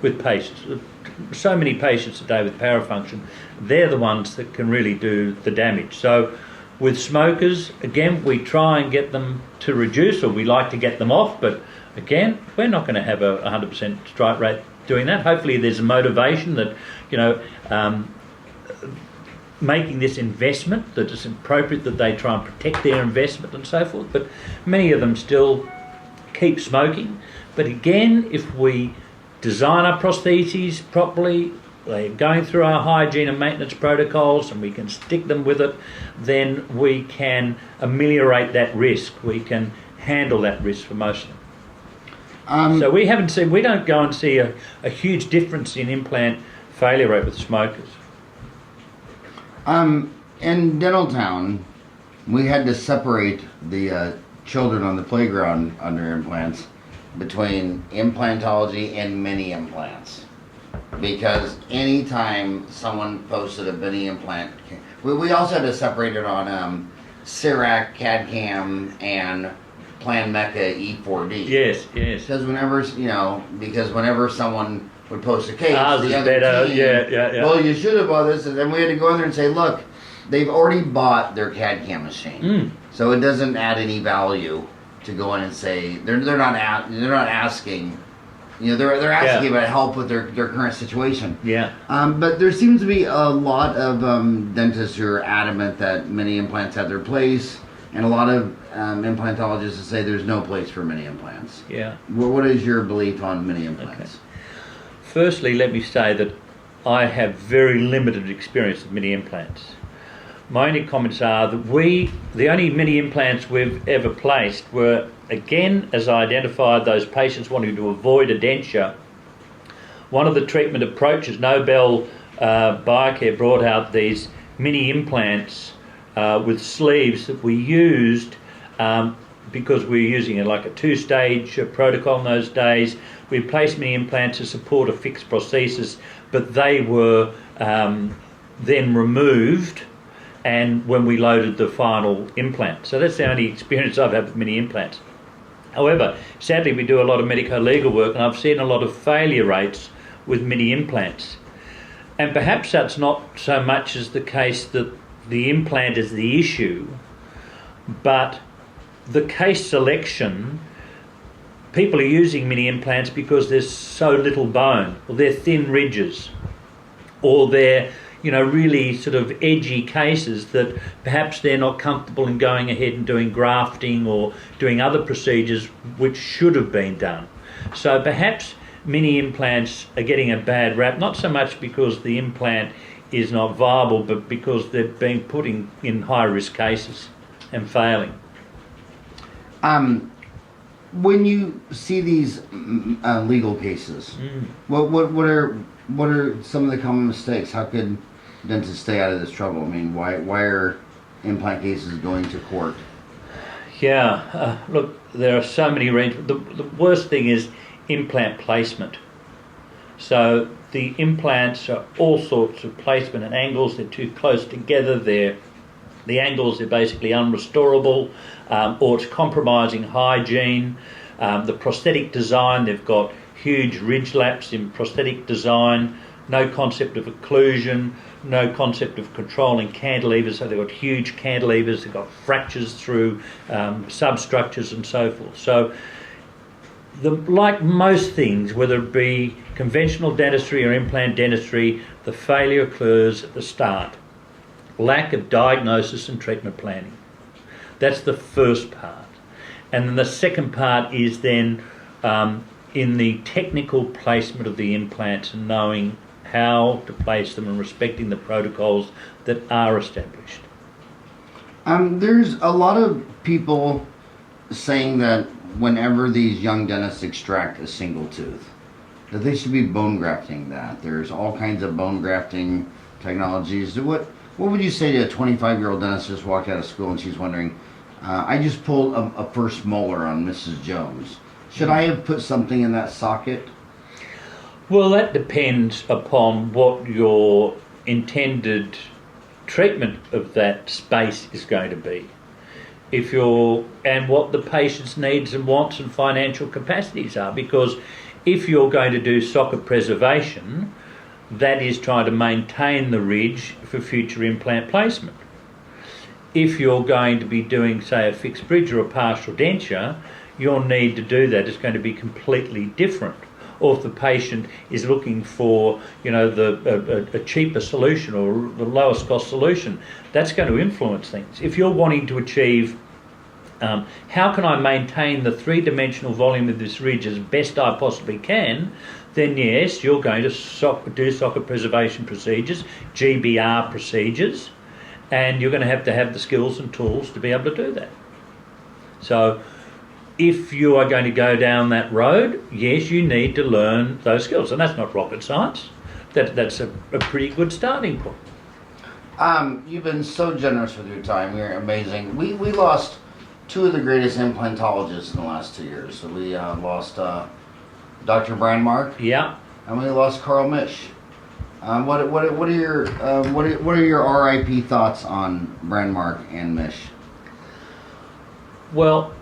with patients. So many patients today with parafunction, they're the ones that can really do the damage. So with smokers, again, we try and get them to reduce, or we like to get them off, but again, we're not going to have a 100% strike rate doing that. Hopefully there's a motivation that, making this investment, that it's appropriate that they try and protect their investment and so forth, but many of them still keep smoking. But again, if we design our prostheses properly, they're going through our hygiene and maintenance protocols, and we can stick them with it, then we can ameliorate that risk. We can handle that risk for most of them. So we don't go and see a huge difference in implant failure rate with smokers. In Dental Town, we had to separate the children on the playground under implants between implantology and mini implants, because anytime someone posted a mini implant, we also had to separate it on CIRAC, CAD-CAM, and Plan Mecca E4D. Yes. Because whenever someone would post a case, ours the is other better. team, Yeah. well, you should have bought this, and then we had to go in there and say, look, they've already bought their CAD-CAM machine, so it doesn't add any value to go in and say they're not asking. They're asking about help with their current situation. Yeah. But there seems to be a lot of dentists who are adamant that mini implants have their place, and a lot of implantologists say there's no place for mini implants. Yeah. What is your belief on mini implants? Okay. Firstly, let me say that I have very limited experience with mini implants. My only comments are that the only mini implants we've ever placed were, again, as I identified, those patients wanting to avoid a denture. One of the treatment approaches, Nobel Biocare brought out these mini implants with sleeves that we used because we were using it like a two-stage protocol in those days. We placed mini implants to support a fixed prosthesis, but they were then removed and when we loaded the final implant. So that's the only experience I've had with mini implants. However, sadly we do a lot of medico-legal work, and I've seen a lot of failure rates with mini implants. And perhaps that's not so much as the case that the implant is the issue, but the case selection. People are using mini implants because there's so little bone, or they're thin ridges, or they're really sort of edgy cases that perhaps they're not comfortable in going ahead and doing grafting or doing other procedures which should have been done. So perhaps mini implants are getting a bad rap, not so much because the implant is not viable, but because they're being put in high-risk cases and failing. When you see these legal cases, what are some of the common mistakes? How could dentists stay out of this trouble? I mean, why are implant cases going to court? Yeah, look, there are so many ranges. The worst thing is implant placement. So the implants are all sorts of placement and angles. They're too close together. The angles are basically unrestorable, or it's compromising hygiene. The prosthetic design, they've got huge ridge laps in prosthetic design, no concept of occlusion, no concept of controlling cantilevers, so they've got huge cantilevers, they've got fractures through substructures and so forth. So like most things, whether it be conventional dentistry or implant dentistry, the failure occurs at the start. Lack of diagnosis and treatment planning. That's the first part. And then the second part is then in the technical placement of the implants and knowing how to place them and respecting the protocols that are established. There's a lot of people saying that whenever these young dentists extract a single tooth, that they should be bone grafting that. There's all kinds of bone grafting technologies. What would you say to a 25-year-old dentist just walked out of school and she's wondering, I just pulled a first molar on Mrs. Jones. Should I have put something in that socket? Well, that depends upon what your intended treatment of that space is going to be. And what the patient's needs and wants and financial capacities are, because if you're going to do socket preservation, that is trying to maintain the ridge for future implant placement. If you're going to be doing, say, a fixed bridge or a partial denture, your need to do that is going to be completely different. Or if the patient is looking for, a cheaper solution or the lowest cost solution, that's going to influence things. If you're wanting to achieve, how can I maintain the three-dimensional volume of this ridge as best I possibly can, then yes, you're going to do socket preservation procedures, GBR procedures, and you're going to have the skills and tools to be able to do that. So if you are going to go down that road, yes, you need to learn those skills. And that's not rocket science. That's a pretty good starting point. You've been so generous with your time. You're amazing. We lost two of the greatest implantologists in the last 2 years. So we lost Dr. Brandmark. Yeah. And we lost Carl Misch. What are your RIP thoughts on Brandmark and Misch? Well,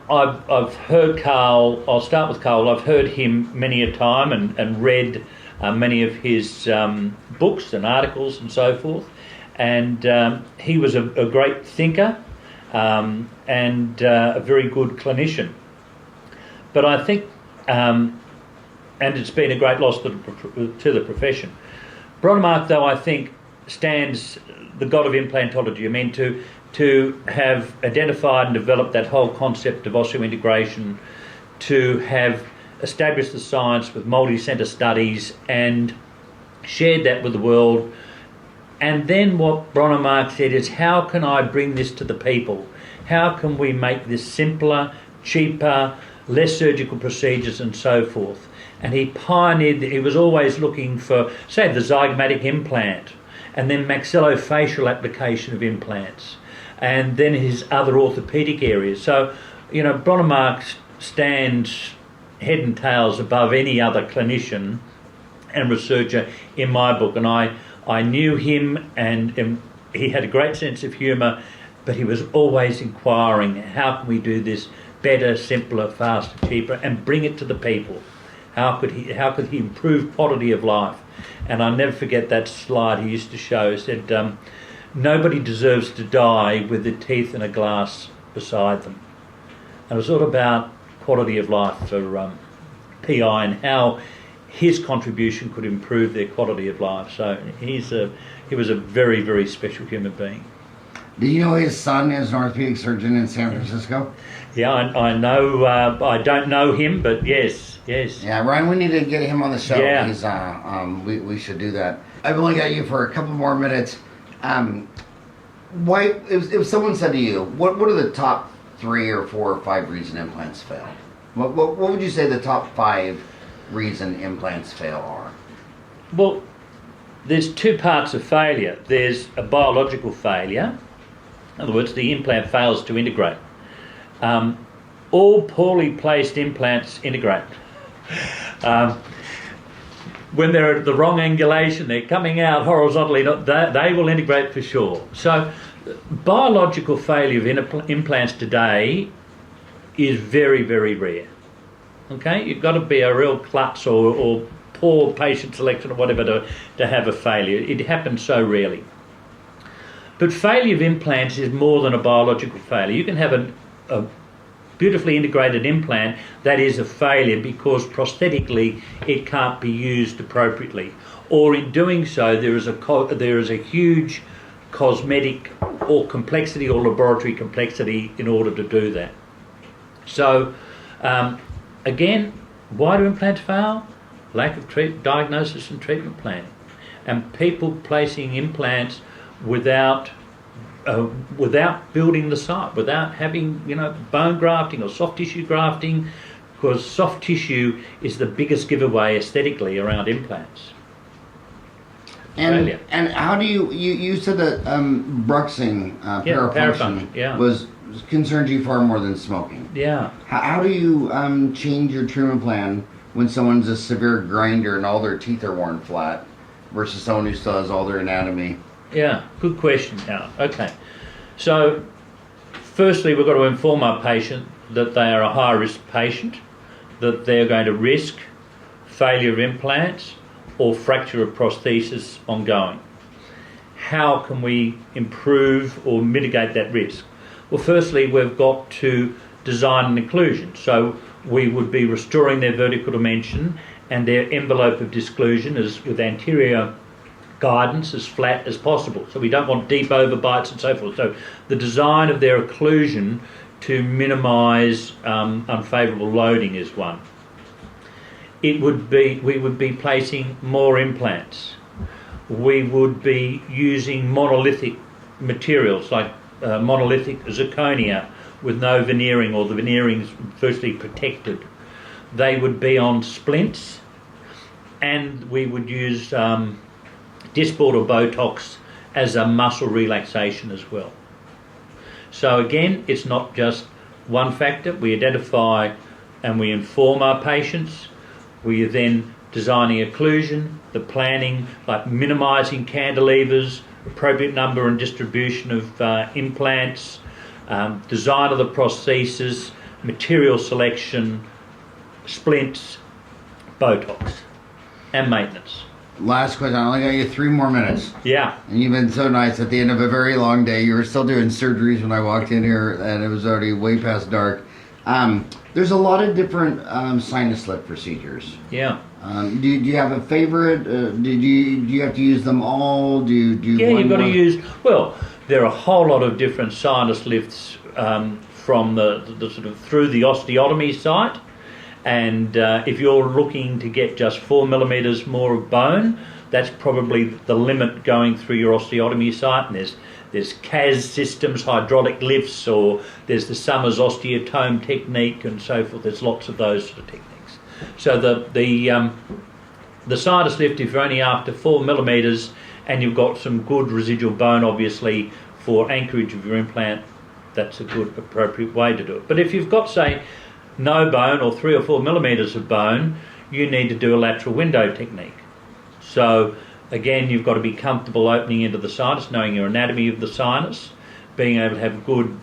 I've heard Carl. I'll start with Carl. I've heard him many a time and read many of his books and articles and so forth. And he was a great thinker and a very good clinician. But I think, and it's been a great loss to the profession. Bronnemark, though, I think stands the god of implantology. I mean, to have identified and developed that whole concept of osseointegration, to have established the science with multi-centre studies and shared that with the world. And then what Bronnemark said is, how can I bring this to the people? How can we make this simpler, cheaper, less surgical procedures and so forth? And he pioneered, he was always looking for, say, the zygomatic implant, and then maxillofacial application of implants, and then his other orthopaedic areas. So, Bronnemark stands head and tails above any other clinician and researcher in my book. And I knew him, and he had a great sense of humour, but he was always inquiring, how can we do this better, simpler, faster, cheaper, and bring it to the people? How could he improve quality of life? And I'll never forget that slide he used to show. He said, nobody deserves to die with their teeth in a glass beside them. And it was all about quality of life for PI and how his contribution could improve their quality of life. So he was a very, very special human being. Do you know his son is an orthopedic surgeon in San Francisco? Yeah, I know. I don't know him, but yes. Yeah, Ryan, we need to get him on the show. Yeah. He's, we should do that. I've only got you for a couple more minutes. Why, if someone said to you, what are the top 3 or 4 or 5 reasons implants fail? What would you say the top 5 reasons implants fail are? Well, there's 2 parts of failure. There's a biological failure. In other words, the implant fails to integrate. All poorly placed implants integrate. When they're at the wrong angulation, they're coming out horizontally, they will integrate for sure. So biological failure of implants today is very, very rare. Okay, you've got to be a real klutz or poor patient selection or whatever to have a failure. It happens so rarely. But failure of implants is more than a biological failure. You can have a beautifully integrated implant that is a failure because prosthetically it can't be used appropriately, or in doing so there is a huge cosmetic or complexity or laboratory complexity in order to do that. So again, why do implants fail? Lack of diagnosis and treatment planning, and people placing implants without building the site, without having bone grafting or soft tissue grafting, because soft tissue is the biggest giveaway aesthetically around implants. And how do you said that bruxing parafunction was concerned you far more than smoking. Yeah. How do you change your treatment plan when someone's a severe grinder and all their teeth are worn flat? versus someone who still has all their anatomy? Yeah, good question. Now, okay. So, firstly, we've got to inform our patient that they are a high-risk patient, that they're going to risk failure of implants or fracture of prosthesis ongoing. How can we improve or mitigate that risk? Well, firstly, we've got to design an occlusion. So we would be restoring their vertical dimension and their envelope of disclusion as with anterior guidance as flat as possible. So we don't want deep overbites and so forth. So the design of their occlusion to minimise unfavourable loading is one. We would be placing more implants. We would be using monolithic materials like monolithic zirconia with no veneering, or the veneering's firstly protected. They would be on splints, and we would use Dysport or Botox as a muscle relaxation as well. So again, it's not just one factor. We identify and we inform our patients. We are then designing occlusion, the planning, like minimising cantilevers, appropriate number and distribution of implants, design of the prosthesis, material selection, splints, Botox, and maintenance. Last question. I only got you 3 more minutes. Yeah. And you've been so nice. At the end of a very long day, you were still doing surgeries when I walked in here, and it was already way past dark. There's a lot of different sinus lift procedures. Yeah. Do you have a favorite? Do you have to use them all? Yeah, you've got to use. Well, there are a whole lot of different sinus lifts from the sort of through the osteotomy site, and if you're looking to get just 4 millimeters more of bone, that's probably the limit going through your osteotomy site. And there's CAS systems, hydraulic lifts, or there's the Summers osteotome technique and so forth. There's lots of those sort of techniques. So the sinus lift, if you're only after 4 millimeters and you've got some good residual bone, obviously, for anchorage of your implant, that's a good, appropriate way to do it. But if you've got, say, no bone or 3 or 4 millimeters of bone, you need to do a lateral window technique. So again, you've got to be comfortable opening into the sinus, knowing your anatomy of the sinus, being able to have good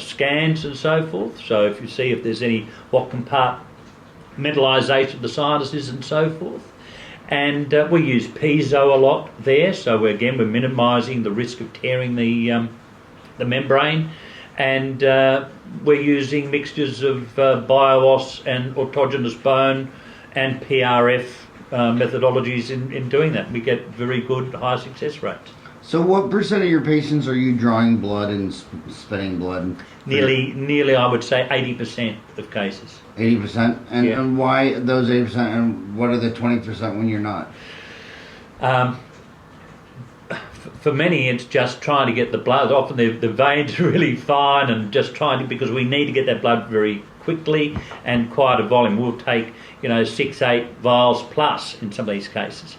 scans and so forth. So if you see if there's what compartmentalisation of the sinus is and so forth. And we use piezo a lot there, so we're minimising the risk of tearing the membrane. And we're using mixtures of BioOs and autogenous bone and PRF methodologies in doing that. We get very good high success rates. So what percent of your patients are you drawing blood and spitting blood? Nearly, I would say 80% of cases. 80%? Yeah. And why those 80%, and what are the 20% when you're not? For many, it's just trying to get the blood. Often the veins are really fine, and just trying to, because we need to get that blood very quickly and quite a volume. We'll take 6-8 vials plus in some of these cases.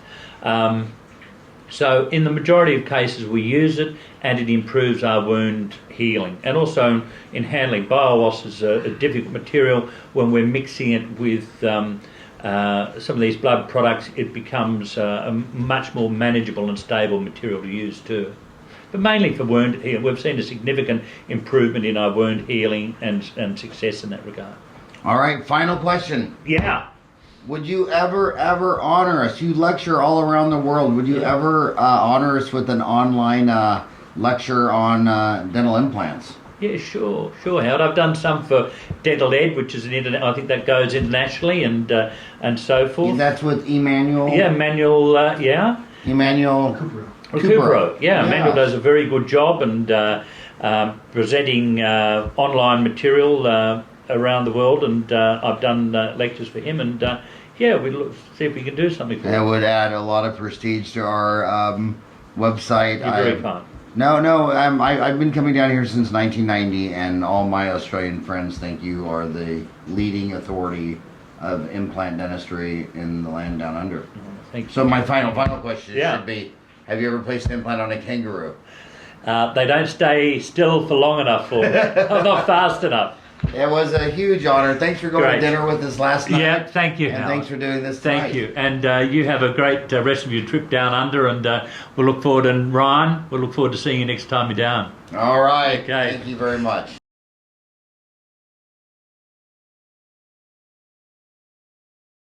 So in the majority of cases we use it, and it improves our wound healing. And also in handling, BioOs is a difficult material. When we're mixing it with some of these blood products, it becomes a much more manageable and stable material to use too. But mainly for wound healing, we've seen a significant improvement in our wound healing and success in that regard. All right, final question. Yeah. Would you ever honor us? You lecture all around the world. Would you ever honor us with an online lecture on dental implants? Yeah, sure, Howard. I've done some for Dental Ed, which is I think that goes internationally and so forth. That's with Emmanuel. Yeah, Emmanuel. Yeah. Emmanuel Cooper. Yeah, Emmanuel does a very good job and presenting online material around the world, and I've done lectures for him, and we'll see if we can do something for him. That would add a lot of prestige to our website. You're very kind. No, I've been coming down here since 1990, and all my Australian friends think you are the leading authority of implant dentistry in the land down under. Thank you. So my final question should be, have you ever placed an implant on a kangaroo? They don't stay still for long enough for me. Not fast enough. It was a huge honor. Thanks for going Great. to dinner with us last night. Yeah, thank you, And Howard. thanks for doing this tonight. Thank you. And you have a great rest of your trip down under, and we'll look forward, and Ryan, we'll look forward to seeing you next time you're down. All right. Okay. Thank you very much.